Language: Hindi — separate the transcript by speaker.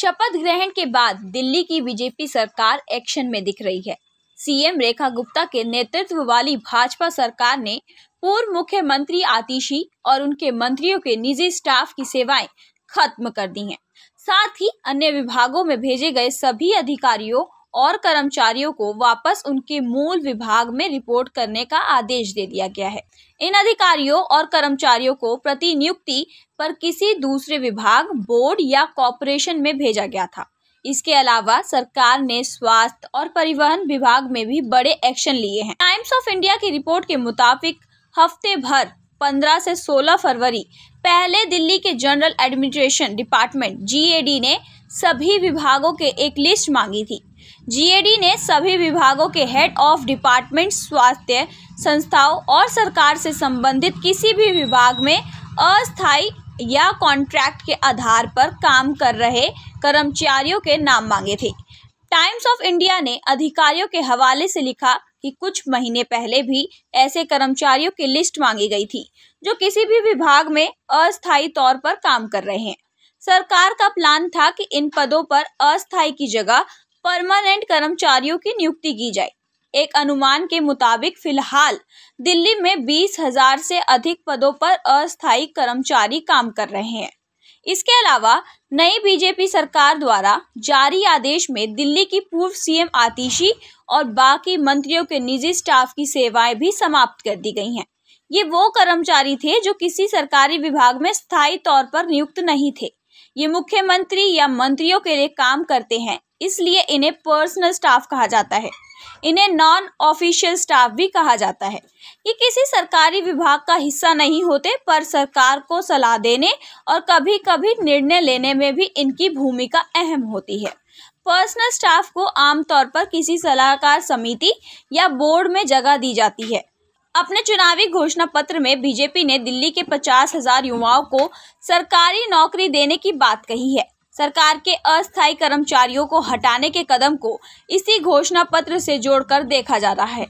Speaker 1: शपथ ग्रहण के बाद दिल्ली की बीजेपी सरकार एक्शन में दिख रही है। सीएम रेखा गुप्ता के नेतृत्व वाली भाजपा सरकार ने पूर्व मुख्यमंत्री आतिशी और उनके मंत्रियों के निजी स्टाफ की सेवाएं खत्म कर दी हैं। साथ ही अन्य विभागों में भेजे गए सभी अधिकारियों और कर्मचारियों को वापस उनके मूल विभाग में रिपोर्ट करने का आदेश दे दिया गया है। इन अधिकारियों और कर्मचारियों को प्रतिनियुक्ति पर किसी दूसरे विभाग, बोर्ड या कॉर्पोरेशन में भेजा गया था। इसके अलावा सरकार ने स्वास्थ्य और परिवहन विभाग में भी बड़े एक्शन लिए हैं। टाइम्स ऑफ इंडिया की रिपोर्ट के मुताबिक हफ्ते भर 15 से 16 फरवरी पहले दिल्ली के जनरल एडमिनिस्ट्रेशन डिपार्टमेंट GAD ने सभी विभागों के एक लिस्ट मांगी थी। GAD ने सभी विभागों के हेड ऑफ डिपार्टमेंट, स्वास्थ्य संस्थाओं और सरकार से संबंधित किसी भी विभाग में अस्थायी या कॉन्ट्रैक्ट के आधार पर काम कर रहे कर्मचारियों के नाम मांगे थे। टाइम्स ऑफ इंडिया ने अधिकारियों के हवाले से लिखा कि कुछ महीने पहले भी ऐसे कर्मचारियों की लिस्ट मांगी गई थी जो किसी भी विभाग में अस्थायी तौर पर काम कर रहे हैं। सरकार का प्लान था कि इन पदों पर अस्थायी की जगह परमानेंट कर्मचारियों की नियुक्ति की जाए। एक अनुमान के मुताबिक फिलहाल दिल्ली में 20,000 से अधिक पदों पर अस्थायी कर्मचारी काम कर रहे हैं। इसके अलावा नई बीजेपी सरकार द्वारा जारी आदेश में दिल्ली की पूर्व CM आतिशी और बाकी मंत्रियों के निजी स्टाफ की सेवाएं भी समाप्त कर दी गई हैं। ये वो कर्मचारी थे जो किसी सरकारी विभाग में स्थायी तौर पर नियुक्त नहीं थे। ये मुख्यमंत्री या मंत्रियों के लिए काम करते हैं, इसलिए इन्हें पर्सनल स्टाफ कहा जाता है। इन्हें नॉन ऑफिशियल स्टाफ भी कहा जाता है। ये किसी सरकारी विभाग का हिस्सा नहीं होते, पर सरकार को सलाह देने और कभी कभी निर्णय लेने में भी इनकी भूमिका अहम होती है। पर्सनल स्टाफ को आमतौर पर किसी सलाहकार समिति या बोर्ड में जगह दी जाती है। अपने चुनावी घोषणा पत्र में बीजेपी ने दिल्ली के 50,000 युवाओं को सरकारी नौकरी देने की बात कही है। सरकार के अस्थायी कर्मचारियों को हटाने के कदम को इसी घोषणा पत्र से जोड़कर देखा जा रहा है।